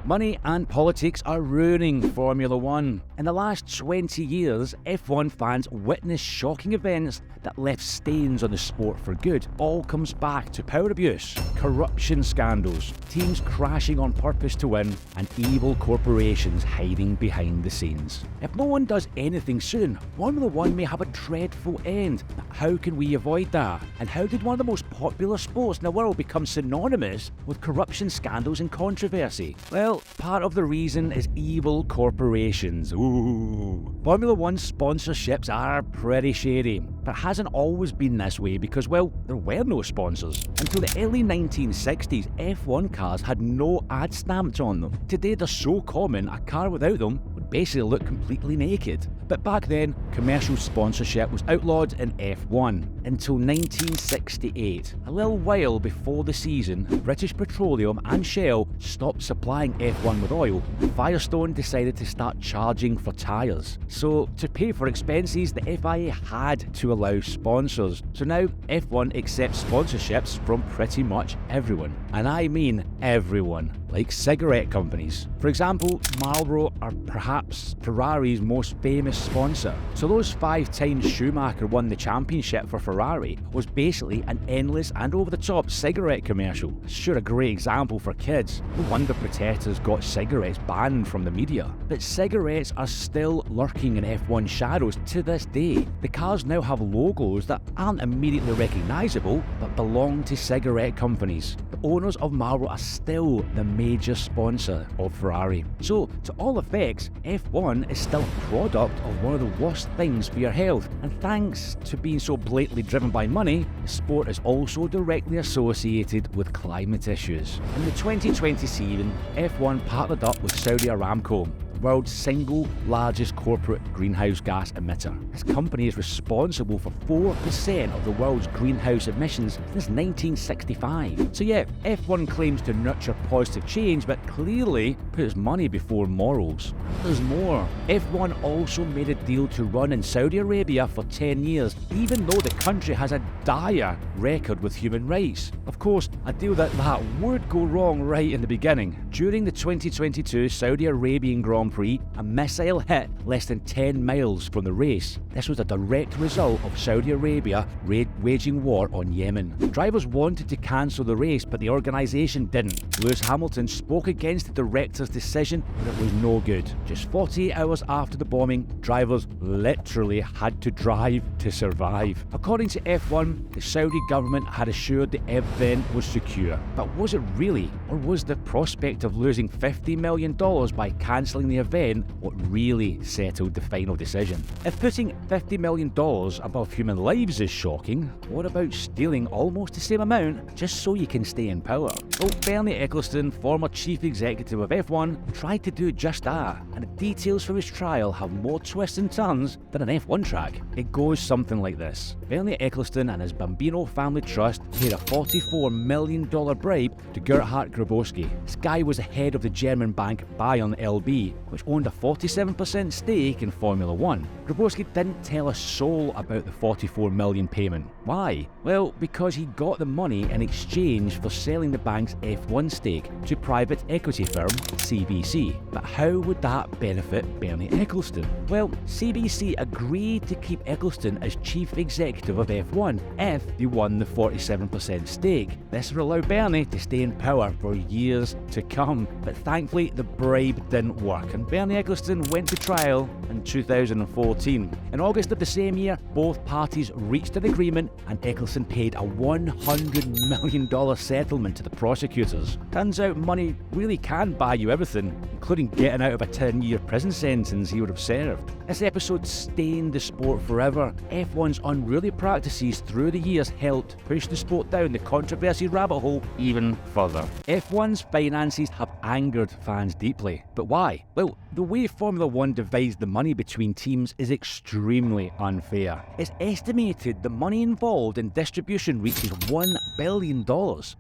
Money and politics are ruining Formula One. In the last 20 years, F1 fans witnessed shocking events that left stains on the sport for good. All comes back to power abuse, corruption scandals, teams crashing on purpose to win, and evil corporations hiding behind the scenes. If no one does anything soon, Formula One may have a dreadful end. How can we avoid that? And how did one of the most popular sports in the world become synonymous with corruption scandals and controversy? Well, part of the reason is evil corporations. Ooh. Formula One sponsorships are pretty shady, but it hasn't always been this way because, well, there were no sponsors. Until the early 1960s, F1 cars had no ad stamps on them. Today they're so common, a car without them would basically look completely naked. But back then, commercial sponsorship was outlawed in F1 until 1968. A little while before the season, British Petroleum and Shell stopped supplying F1 with oil. Firestone decided to start charging for tyres. So to pay for expenses, the FIA had to allow sponsors. So now F1 accepts sponsorships from pretty much everyone. And I mean everyone, like cigarette companies. For example, Marlboro are perhaps Ferrari's most famous sponsor. So those 5 times Schumacher won the championship for Ferrari was basically an endless and over-the-top cigarette commercial. Sure, a great example for kids. No wonder protesters got cigarettes banned from the media. But cigarettes are still lurking in F1 shadows to this day. The cars now have logos that aren't immediately recognisable but belong to cigarette companies. The owners of Marlboro are still the major sponsor of Ferrari. So, to all effects, F1 is still a product of one of the worst things for your health. And thanks to being so blatantly driven by money, the sport is also directly associated with climate issues. In the 2020 season, F1 partnered up with Saudi Aramco, the world's single largest corporate greenhouse gas emitter. This company is responsible for 4% of the world's greenhouse emissions since 1965. So yeah, F1 claims to nurture positive change, but clearly puts money before morals. There's more. F1 also made a deal to run in Saudi Arabia for 10 years, even though the country has a dire record with human rights. Of course, a deal that would go wrong right in the beginning. During the 2022 Saudi Arabian Grand Prix, a missile hit less than 10 miles from the race. This was a direct result of Saudi Arabia waging war on Yemen. Drivers wanted to cancel the race, but the organisation didn't. Lewis Hamilton spoke against the director's decision, but it was no good. Just 48 hours after the bombing, drivers literally had to drive to survive. According to F1, the Saudi government had assured the event was secure. But was it really? Or was the prospect of losing $50 million by cancelling the event what really settled the final decision? If putting $50 million above human lives is shocking, what about stealing almost the same amount just so you can stay in power? Well, Bernie Ecclestone, former chief executive of F1, tried to do just that, and the details for his trial have more twists and turns than an F1 track. It goes something like this. Bernie Ecclestone and his Bambino family trust paid a $44 million bribe to Gerhard Grabowski. This guy was the head of the German bank Bayern LB, which owned a 47% stake in Formula One. Grabowski didn't tell a soul about the $44 million payment. Why? Well, because he got the money in exchange for selling the bank's F1 stake to private equity firm CBC. But how would that benefit Bernie Ecclestone? Well, CBC agreed to keep Ecclestone as chief executive of F1 if he won the 47% stake. This would allow Bernie to stay in power for years to come. But thankfully, the bribe didn't work, and Bernie Ecclestone went to trial in 2014. In August of the same year, both parties reached an agreement, and Ecclestone paid a $100 million settlement to the prosecutors. Turns out money really can buy you everything, including getting out of a 10-year prison sentence he would have served. This episode stained the sport forever. F1's unruly practices through the years helped push the sport down the controversy rabbit hole even further. F1's finances have angered fans deeply. But why? Well, the way Formula One divides the money between teams is extremely unfair. It's estimated the money involved in distribution reaches $1 billion.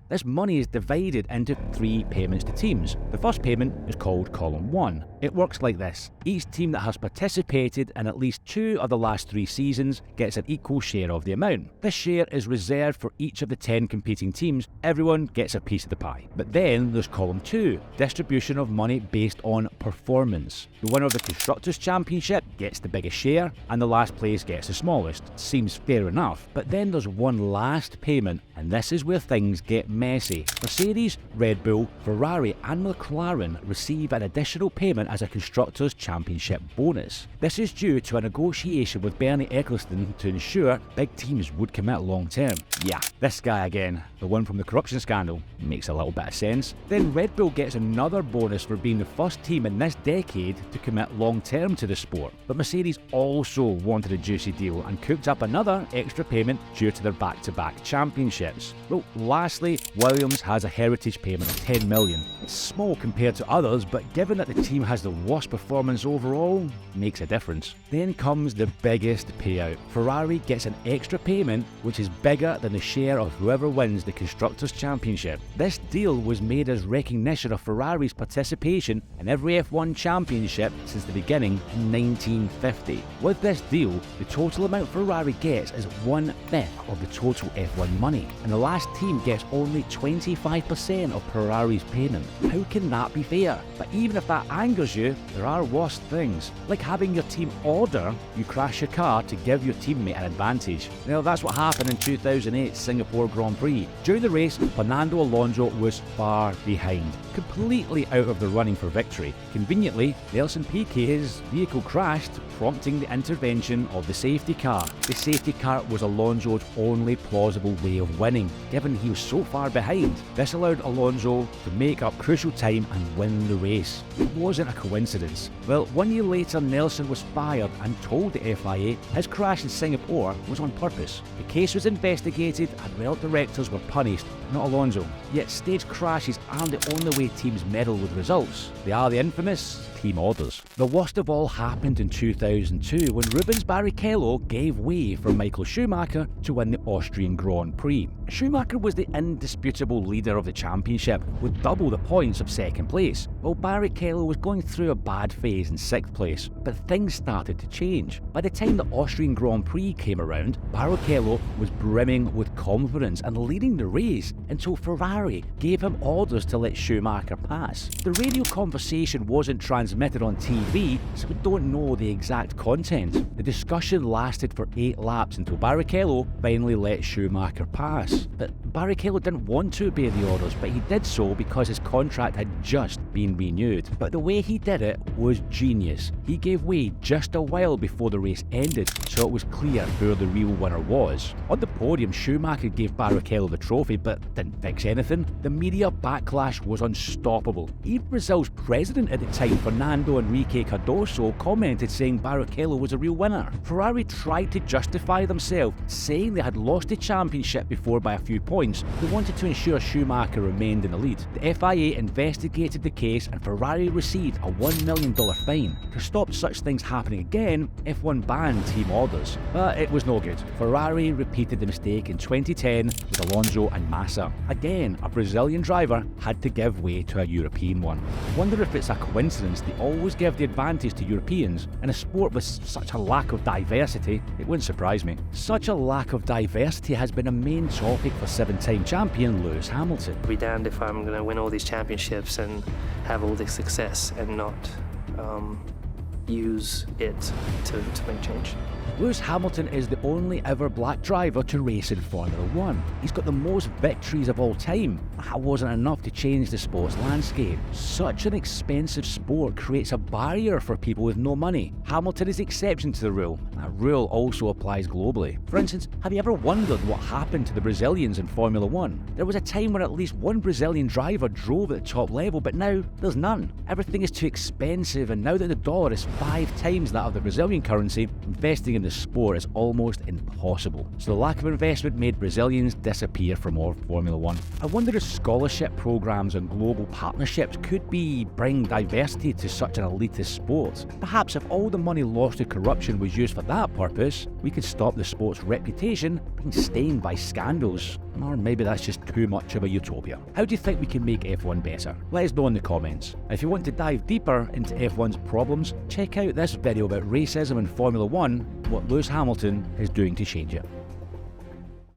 This money is divided into 3 payments to teams. The first payment is called Column 1. It works like this. Each team that has participated in at least 2 of the last 3 seasons gets an equal share of the amount. This share is reserved for each of the 10 competing teams. Everyone gets a piece of the pie. But then there's column 2, distribution of money based on performance. The winner of the Constructors' Championship gets the biggest share, and the last place gets the smallest. Seems fair enough. But then there's one last payment, and this is where things get messy. Mercedes, Red Bull, Ferrari and McLaren receive an additional payment as a Constructors' Championship bonus. This is due to a negotiation with Bernie Ecclestone to ensure big teams would commit long term. Yeah, this guy again, the one from the corruption scandal. Makes a little bit of sense. Then Red Bull gets another bonus for being the first team in this decade to commit long term to the sport. But Mercedes also wanted a juicy deal and cooked up another extra payment due to their back-to-back championships. Well, lastly, Williams has a heritage payment of 10 million. It's small compared to others, but given that the team has the worst performance overall, makes a difference. Then comes the biggest payout. Ferrari gets an extra payment which is bigger than the share of whoever wins the Constructors' Championship. This deal was made as recognition of Ferrari's participation in every F1 championship since the beginning in 1950. With this deal, the total amount Ferrari gets is 1/5 of the total F1 money, and the last team gets only 25% of Ferrari's payment. How can that be fair? But even if that angers you, there are worse things, like having your team order you crash your car to give your teammate an advantage. Now that's what happened in 2008 Singapore Grand Prix. During the race, Fernando Alonso was far behind, completely out of the running for victory. Conveniently, Nelson Piquet's vehicle crashed, prompting the intervention of the safety car. The safety car was Alonso's only plausible way of winning, given he was so far behind. This allowed Alonso to make up crucial time and win the race. It wasn't a coincidence. Well, 1 year later, Nelson was fired and told the FIA his crash in Singapore was on purpose. The case was investigated and rail directors were punished, not Alonso. Yet stage crashes aren't the only way teams meddle with results. They are the infamous team orders. The worst of all happened in 2002 when Rubens Barrichello gave way for Michael Schumacher to win the Austrian Grand Prix. Schumacher was the indisputable leader of the championship with double the points of second place, while Barrichello was going through a bad phase in 6th place. But things started to change. By the time the Austrian Grand Prix came around, Barrichello was brimming with confidence and leading the race until Ferrari gave him orders to let Schumacher pass. The radio conversation wasn't transmitted on TV, so we don't know the exact content. The discussion lasted for 8 laps until Barrichello finally let Schumacher pass. But Barrichello didn't want to obey the orders, but he did so because his contract had just been renewed. But the way he did it was genius. He gave way just a while before the race ended, so it was clear who the real winner was. On the podium, Schumacher gave Barrichello the trophy, but didn't fix anything. The media backlash was unstoppable. Even Brazil's president at the time, Fernando Enrique Cardoso, commented saying Barrichello was a real winner. Ferrari tried to justify themselves, saying they had lost the championship before by a few points. They wanted to ensure Schumacher remained in the lead. The FIA investigated the case and Ferrari received a $1 million fine. To stop such things happening again, F1 banned team orders. But it was no good. Ferrari repeated the mistake in 2010 with Alonso and Massa. Again, a Brazilian driver had to give way to a European one. I wonder if it's a coincidence they always give the advantage to Europeans. In a sport with such a lack of diversity, it wouldn't surprise me. Such a lack of diversity has been a main topic for 7-time champion Lewis Hamilton. I'd be damned if I'm going to win all these championships and have all this success and not use it to make change. Lewis Hamilton is the only ever black driver to race in Formula 1. He's got the most victories of all time. That wasn't enough to change the sport's landscape. Such an expensive sport creates a barrier for people with no money. Hamilton is the exception to the rule. That rule also applies globally. For instance, have you ever wondered what happened to the Brazilians in Formula 1? There was a time when at least one Brazilian driver drove at the top level, but now there's none. Everything is too expensive, and now that the dollar is 5 times that of the Brazilian currency, investing in the sport is almost impossible. So the lack of investment made Brazilians disappear from all Formula 1. I wonder if scholarship programs and global partnerships could bring diversity to such an elitist sport. Perhaps if all the money lost to corruption was used for that purpose, we could stop the sport's reputation being stained by scandals. Or maybe that's just too much of a utopia. How do you think we can make F1 better? Let us know in the comments. If you want to dive deeper into F1's problems, check out this video about racism in Formula 1, what Lewis Hamilton is doing to change it.